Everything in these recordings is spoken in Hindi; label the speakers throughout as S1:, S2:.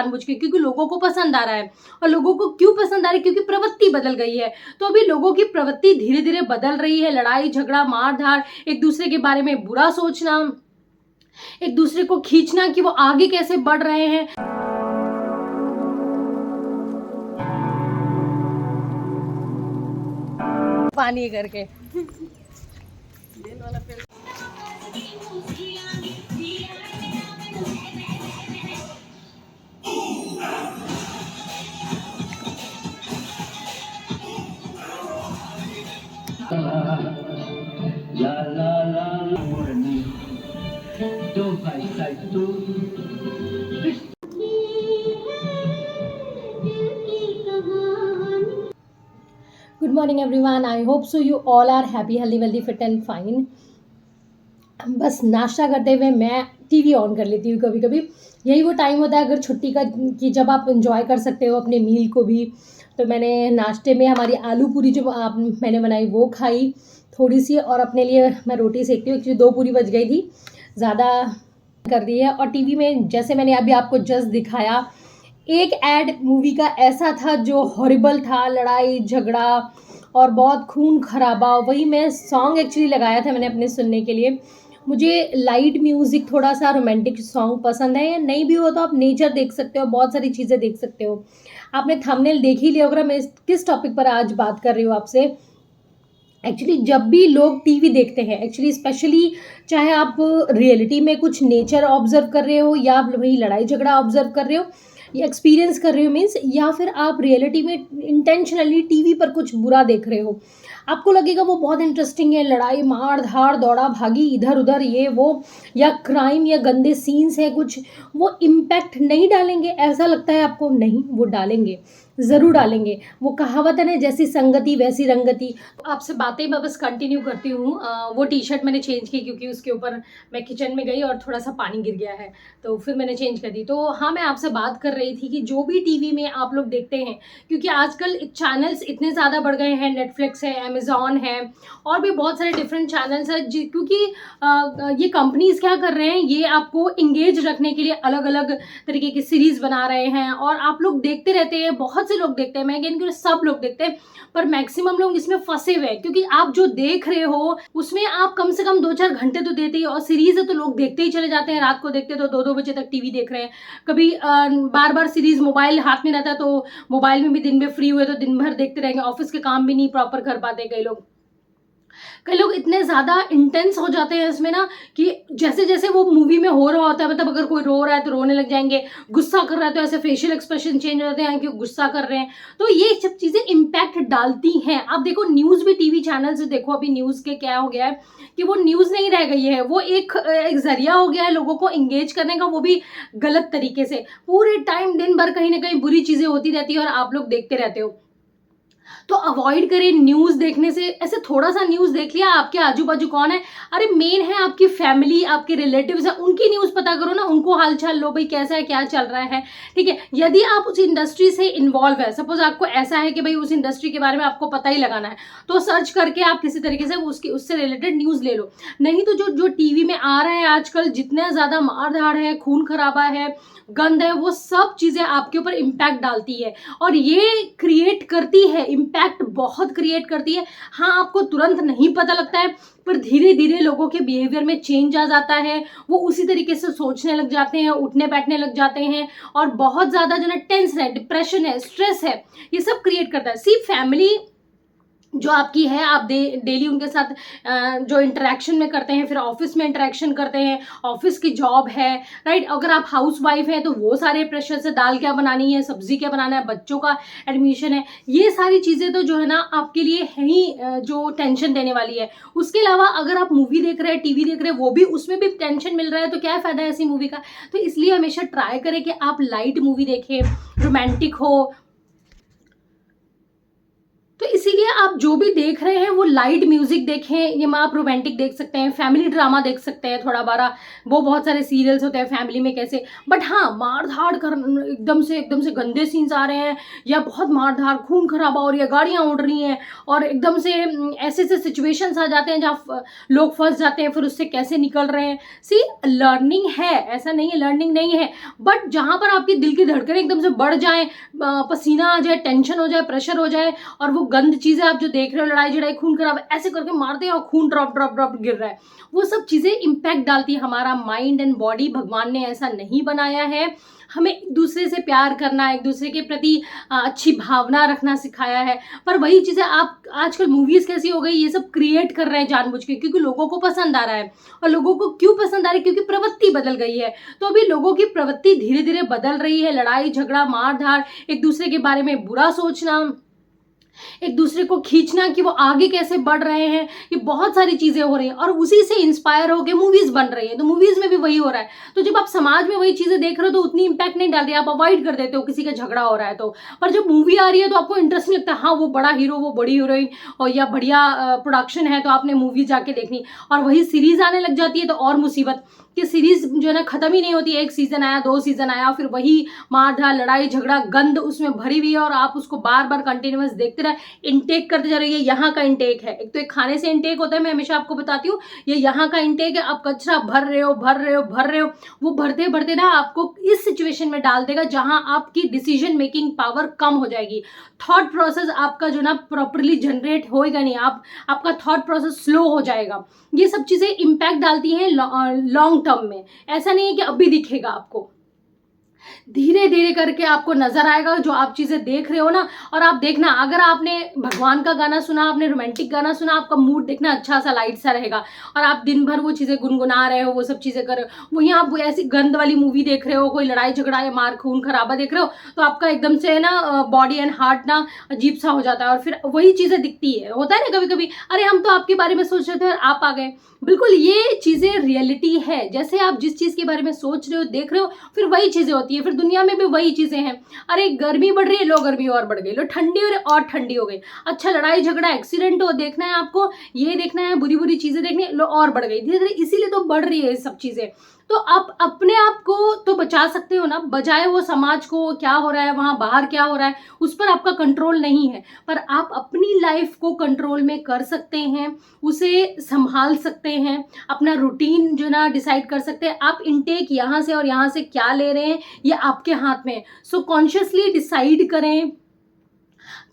S1: जानबूझ के, क्योंकि लोगों को पसंद आ रहा है। और लोगों को क्यों पसंद आ रही है? क्योंकि प्रवृत्ति बदल गई है। तो अभी लोगों की प्रवृत्ति धीरे धीरे बदल रही है। लड़ाई झगड़ा, मार धाड़, एक दूसरे के बारे में बुरा सोचना, एक दूसरे को खींचना कि वो आगे कैसे बढ़ रहे हैं। पानी करके good morning everyone, I hope so you all are happy, healthy, wealthy, fit and fine. बस नाश्ता करते हुए मैं टीवी ऑन कर लेती हूँ कभी कभी। यही वो टाइम होता है अगर छुट्टी का कि जब आप एंजॉय कर सकते हो अपने मील को भी। तो मैंने नाश्ते में हमारी आलू पूरी जो मैंने बनाई वो खाई थोड़ी सी, और अपने लिए मैं रोटी सेकती हूँ क्योंकि 2 पूरी बच गई थी, ज़्यादा कर दी है। और टीवी में जैसे मैंने अभी आपको जस्ट दिखाया, एक एड मूवी का ऐसा था जो हॉरिबल था, लड़ाई झगड़ा और बहुत खून खराबा। वही मैं सॉन्ग एक्चुअली लगाया था मैंने अपने सुनने के लिए। मुझे लाइट म्यूज़िक, थोड़ा सा रोमांटिक सॉन्ग पसंद है। या नहीं भी हो तो आप नेचर देख सकते हो, बहुत सारी चीज़ें देख सकते हो। आपने थंबनेल देख ही लिया होगा मैं किस टॉपिक पर आज बात कर रही हूँ आपसे। एक्चुअली जब भी लोग टीवी देखते हैं, एक्चुअली स्पेशली चाहे आप रियलिटी में कुछ नेचर ऑब्जर्व कर रहे हो, या वही लड़ाई झगड़ा ऑब्जर्व कर रहे हो, या एक्सपीरियंस कर रहे हो मीन्स, या फिर आप रियलिटी में इंटेंशनली टीवी पर कुछ बुरा देख रहे हो, आपको लगेगा वो बहुत इंटरेस्टिंग है, लड़ाई मार धाड़ दौड़ा भागी इधर उधर ये वो, या क्राइम या गंदे सीन्स है कुछ, वो इम्पैक्ट नहीं डालेंगे ऐसा लगता है आपको? नहीं, वो डालेंगे, ज़रूर डालेंगे। वो कहावत है ना, जैसी संगति वैसी रंगति। तो आपसे बातें मैं बस कंटिन्यू करती हूँ। वो टी शर्ट मैंने चेंज की क्योंकि उसके ऊपर मैं किचन में गई और थोड़ा सा पानी गिर गया है, तो फिर मैंने चेंज कर दी। तो हाँ, मैं आपसे बात कर रही थी कि जो भी टीवी में आप लोग देखते हैं, क्योंकि आजकल चैनल्स इतने ज़्यादा बढ़ गए हैं, नेटफ्लिक्स है, अमेज़ॉन है, और भी बहुत सारे डिफरेंट चैनल्स हैं, क्योंकि ये कंपनीज क्या कर रहे हैं, ये आपको इंगेज रखने के लिए अलग अलग तरीके की सीरीज बना रहे हैं, और आप लोग देखते रहते हैं। बहुत से लोग देखते हैं, मैं कहती हूँ सब लोग देखते हैं, पर मैक्सिमम लोग इसमें फंसे हुए हैं, क्योंकि आप जो देख रहे हो उसमें आप कम से कम 2-4 घंटे तो देते ही, और सीरीज है तो लोग देखते ही चले जाते हैं। रात को देखते तो 2-2 बजे तक टीवी देख रहे हैं। कभी बार बार सीरीज मोबाइल हाथ में रहता है तो मोबाइल में भी दिन में फ्री हुए तो दिन भर देखते रहेंगे। ऑफिस के काम भी नहीं प्रॉपर कर पाते कई लोग इतने ज़्यादा इंटेंस हो जाते हैं इसमें ना, कि जैसे जैसे वो मूवी में हो रहा होता है, मतलब अगर कोई रो रहा है तो रोने लग जाएंगे, गुस्सा कर रहा है तो ऐसे फेशियल एक्सप्रेशन चेंज हो जाते हैं कि गुस्सा कर रहे हैं। तो ये सब चीज़ें इम्पैक्ट डालती हैं। आप देखो न्यूज़ भी, टीवी चैनल से देखो, अभी न्यूज़ के क्या हो गया है कि वो न्यूज़ नहीं रह गई है, वो एक जरिया हो गया है लोगों को इंगेज करने का, वो भी गलत तरीके से। पूरे टाइम दिन भर कहीं ना कहीं बुरी चीज़ें होती रहती है और आप लोग देखते रहते हो। तो अवॉइड करें न्यूज़ देखने से। ऐसे थोड़ा सा न्यूज़ देख लिया, आपके आजू बाजू कौन है, अरे मेन है आपकी फैमिली, आपके रिलेटिव्स है, उनकी न्यूज़ पता करो ना, उनको हालचाल लो, भाई कैसा है, क्या चल रहा है, ठीक है। यदि आप उस इंडस्ट्री से इन्वॉल्व है, सपोज आपको ऐसा है कि भाई उस इंडस्ट्री के बारे में आपको पता ही लगाना है, तो सर्च करके आप किसी तरीके से उससे रिलेटेड न्यूज़ ले लो। नहीं तो जो टीवी में आ रहा है आजकल, जितने ज़्यादा मार धाड़ है, खून खराबा है, गंद है, वो सब चीज़ें आपके ऊपर इम्पैक्ट डालती है, और ये क्रिएट करती है, इम्पैक्ट बहुत क्रिएट करती है। हाँ, आपको तुरंत नहीं पता लगता है, पर धीरे धीरे लोगों के बिहेवियर में चेंज आ जाता है। वो उसी तरीके से सोचने लग जाते हैं, उठने बैठने लग जाते हैं, और बहुत ज़्यादा जो ना टेंस है, डिप्रेशन है, स्ट्रेस है, ये सब क्रिएट करता है। सिर्फ फैमिली जो आपकी है, आप डेली उनके साथ जो इंटरेक्शन में करते हैं, फिर ऑफिस में इंटरेक्शन करते हैं, ऑफिस की जॉब है, राइट। अगर आप हाउस वाइफ हैं तो वो सारे प्रेशर से, दाल क्या बनानी है, सब्जी क्या बनाना है, बच्चों का एडमिशन है, ये सारी चीज़ें तो जो है ना आपके लिए है ही जो टेंशन देने वाली है। उसके अलावा अगर आप मूवी देख रहे हैं, टीवी देख रहे हैं, वो भी, उसमें भी टेंशन मिल रहा है, तो क्या फ़ायदा है ऐसी मूवी का। तो इसलिए हमेशा ट्राई करें कि आप लाइट मूवी देखें, रोमांटिक हो, तो इसीलिए आप जो भी देख रहे हैं वो लाइट म्यूजिक देखें, ये में आप रोमांटिक देख सकते हैं, फैमिली ड्रामा देख सकते हैं थोड़ा बारा, वो बहुत सारे सीरियल्स होते हैं फैमिली में कैसे। बट हाँ, मार धाड़ कर एकदम से गंदे सीन्स आ रहे हैं, या बहुत मार धाड़ खून खराबा हो रही है, गाड़ियाँ उड़ रही हैं, और एकदम से ऐसे ऐसे सिचुएशंस आ जाते हैं जहाँ लोग फंस जाते हैं, फिर उससे कैसे निकल रहे हैं। सी, लर्निंग है, ऐसा नहीं है लर्निंग नहीं है, बट जहाँ पर आपकी दिल की धड़कनें एकदम से बढ़ जाएं, पसीना आ जाए, टेंशन हो जाए, प्रेशर हो जाए, और वो गंद चीजें आप जो देख रहे हो, लड़ाई झड़ाई खून खराब ऐसे करके मारते हैं और खून ड्रॉप ड्रॉप ड्रॉप गिर रहा है, वो सब चीजें इम्पैक्ट डालती है हमारा माइंड एंड बॉडी। भगवान ने ऐसा नहीं बनाया है। हमें एक दूसरे से प्यार करना, एक दूसरे के प्रति अच्छी भावना रखना सिखाया है। पर वही चीजें आप आजकल मूवीज कैसी हो गई, ये सब क्रिएट कर रहे हैं जानबूझ के, क्योंकि लोगों को पसंद आ रहा है। और लोगों को क्यों पसंद आ रही है? क्योंकि प्रवृत्ति बदल गई है। तो अभी लोगों की प्रवृत्ति धीरे धीरे बदल रही है। लड़ाई झगड़ा, मार धाड़, एक दूसरे के बारे में बुरा सोचना, एक दूसरे को खींचना कि वो आगे कैसे बढ़ रहे हैं, ये बहुत सारी चीजें हो रही हैं, और उसी से इंस्पायर होकर मूवीज बन रही है। तो मूवीज में भी वही हो रहा है। तो जब आप समाज में वही चीजें देख रहे हो तो उतनी इंपैक्ट नहीं डाल रही, आप अवॉइड कर देते हो किसी का झगड़ा हो रहा है तो। पर जब मूवी आ रही है तो आपको इंटरेस्ट नहीं लगता, हाँ वो बड़ा हीरो, वो बड़ी हीरोइन, और या बढ़िया प्रोडक्शन है, तो आपने मूवी जाके देखनी। और वही सीरीज आने लग जाती है तो और मुसीबत, कि सीरीज जो है ना खत्म ही नहीं होती। एक सीजन आया, 2 सीजन आया, फिर वही मार धाड़, लड़ाई झगड़ा, गंद उसमें भरी हुई है, और आप उसको बार बार कंटिन्यूअस देखते रहे, इंटेक करते जा रहे हैं। ये यहाँ का इंटेक है। एक तो एक खाने से इंटेक होता है, मैं हमेशा आपको बताती हूँ, ये यहाँ का इंटेक है। आप कचरा भर रहे हो, भर रहे हो, भर रहे हो, वो भरते भरते ना आपको इस सिचुएशन में डाल देगा जहां आपकी डिसीजन मेकिंग पावर कम हो जाएगी। थॉट प्रोसेस आपका जो ना प्रॉपरली जनरेट होएगा नहीं, आपका थॉट प्रोसेस स्लो हो जाएगा। ये सब चीजें इम्पैक्ट डालती हैं लॉन्ग टर्म में। ऐसा नहीं है कि अभी दिखेगा आपको, धीरे धीरे करके आपको नजर आएगा जो आप चीजें देख रहे हो ना। और आप देखना, अगर आपने भगवान का गाना सुना, आपने रोमांटिक गाना सुना, आपका मूड देखना अच्छा सा लाइट सा रहेगा, और आप दिन भर वो चीजें गुनगुना रहे हो, वो सब चीजें कर रहे हो, वहीं आप ऐसी गंद वाली मूवी देख रहे हो, कोई लड़ाई झगड़ा या मार खून खराबा देख रहे हो, तो आपका एकदम से ना बॉडी एंड हार्ट ना अजीब सा हो जाता है, और फिर वही चीजें दिखती है। होता है ना कभी कभी, अरे हम तो आपके बारे में सोच रहे थे और आप आ गए। बिल्कुल ये चीजें रियलिटी है। जैसे आप जिस चीज के बारे में सोच रहे हो, देख रहे हो, फिर वही चीजें होती है। फिर दुनिया में भी वही चीजें हैं। अरे गर्मी बढ़ रही है, लो गर्मी और बढ़ गई, लो ठंडी हो रही और ठंडी हो गई। अच्छा लड़ाई झगड़ा, एक्सीडेंट हो, देखना है आपको, ये देखना है, बुरी बुरी चीजें देखनी, लो और बढ़ गई। धीरे धीरे इसीलिए तो बढ़ रही है ये सब चीजें। तो आप अपने आप को तो बचा सकते हो ना, बजाय वो समाज को क्या हो रहा है, वहां बाहर क्या हो रहा है, उस पर आपका कंट्रोल नहीं है। पर आप अपनी लाइफ को कंट्रोल में कर सकते हैं, उसे संभाल सकते हैं, अपना रूटीन जो ना डिसाइड कर सकते हैं। आप इनटेक यहाँ से और यहाँ से क्या ले रहे हैं, ये आपके हाथ में है। सो कॉन्शियसली डिसाइड करें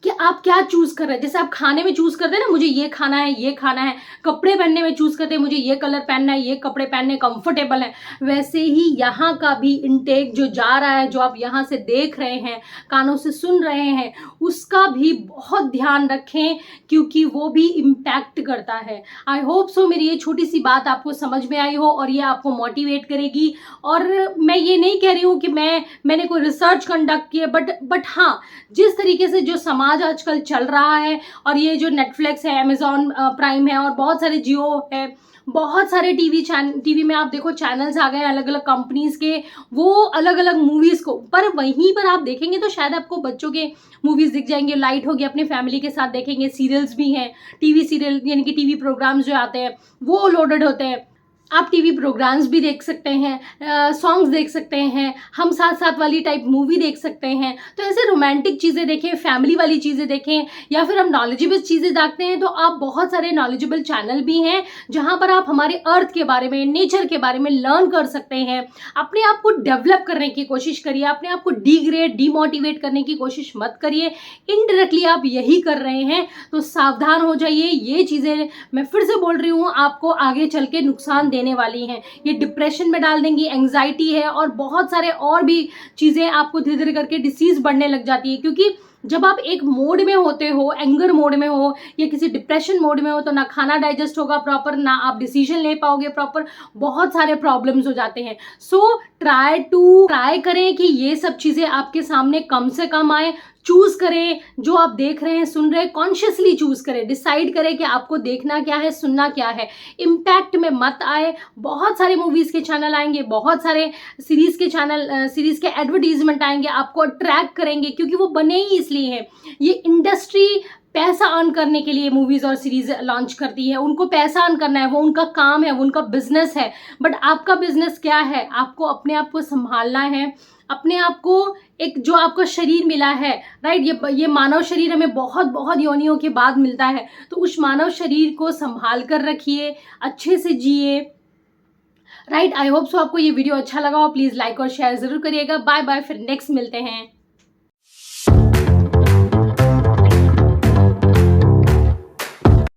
S1: कि आप क्या चूज कर रहे हैं। जैसे आप खाने में चूज करते हैं ना, मुझे ये खाना है, ये खाना है। कपड़े पहनने में चूज करते हैं, मुझे ये कलर पहनना है, ये कपड़े पहनने कंफर्टेबल है। वैसे ही यहाँ का भी इनटेक जो जा रहा है, जो आप यहाँ से देख रहे हैं, कानों से सुन रहे हैं, उसका भी बहुत ध्यान रखें, क्योंकि वो भी इम्पैक्ट करता है। आई होप सो मेरी ये छोटी सी बात आपको समझ में आई हो और ये आपको मोटिवेट करेगी। और मैं ये नहीं कह रही हूँ कि मैंने कोई रिसर्च कंडक्ट की है, बट हाँ, जिस तरीके से जो समाज आजकल चल रहा है, और ये जो नेटफ्लिक्स है, अमेजॉन प्राइम है, और बहुत सारे जियो है, बहुत सारे टीवी में आप देखो चैनल्स आ गए अलग अलग कंपनीज के, वो अलग अलग मूवीज को, पर वहीं पर आप देखेंगे तो शायद आपको बच्चों के मूवीज दिख जाएंगे, लाइट होगी, अपने फैमिली के साथ देखेंगे। सीरियल्स भी हैं, टीवी सीरियल यानी कि टीवी प्रोग्राम्स जो आते हैं वो लोडेड होते हैं। आप टीवी प्रोग्राम्स भी देख सकते हैं, सॉन्ग्स देख सकते हैं, हम साथ साथ वाली टाइप मूवी देख सकते हैं। तो ऐसे रोमांटिक चीज़ें देखें, फैमिली वाली चीज़ें देखें, या फिर हम नॉलेजेबल चीज़ें देखते हैं तो आप बहुत सारे नॉलेजेबल चैनल भी हैं जहां पर आप हमारे अर्थ के बारे में, नेचर के बारे में लर्न कर सकते हैं। अपने आप को डेवलप करने की कोशिश करिए, अपने आप को डिग्रेड डीमोटिवेट करने की कोशिश मत करिए। इनडायरेक्टली आप यही कर रहे हैं, तो सावधान हो जाइए। ये चीज़ें मैं फिर से बोल रही हूँ, आपको आगे चल के नुकसान देने वाली हैं। ये डिप्रेशन में डाल देंगी, एंजाइटी है, और बहुत सारे और भी चीजें आपको धीरे धीरे करके डिसीज बढ़ने लग जाती है। क्योंकि जब आप एक मोड में होते हो, एंगर मोड में हो या किसी डिप्रेशन मोड में हो, तो ना खाना डाइजेस्ट होगा प्रॉपर, ना आप डिसीजन ले पाओगे प्रॉपर, बहुत सारे प्रॉब्लम्स हो जाते हैं। सो ट्राई करें कि ये सब चीजें आपके सामने कम से कम आए। चूज करें, जो आप देख रहे हैं, सुन रहे हैं, कॉन्शियसली चूज करें, डिसाइड करें कि आपको देखना क्या है, सुनना क्या है। इम्पैक्ट में मत आए। बहुत सारे मूवीज के चैनल आएंगे, बहुत सारे सीरीज के एडवर्टीजमेंट आएंगे, आपको अट्रैक्ट करेंगे, क्योंकि वो बने ही इसलिए हैं। ये इंडस्ट्री पैसा अर्न करने के लिए मूवीज़ और सीरीज़ लॉन्च करती है, उनको पैसा अर्न करना है, वो उनका काम है, वो उनका बिजनेस है। बट आपका बिजनेस क्या है? आपको अपने आप को संभालना है, अपने आप को एक जो आपका शरीर मिला है, राइट, ये मानव शरीर हमें बहुत बहुत योनियों के बाद मिलता है, तो उस मानव शरीर को संभाल कर रखिए, अच्छे से जिए, राइट। आई होप सो आपको ये वीडियो अच्छा लगा हो, प्लीज़ लाइक और शेयर ज़रूर करिएगा। बाय बाय, फिर नेक्स्ट मिलते हैं।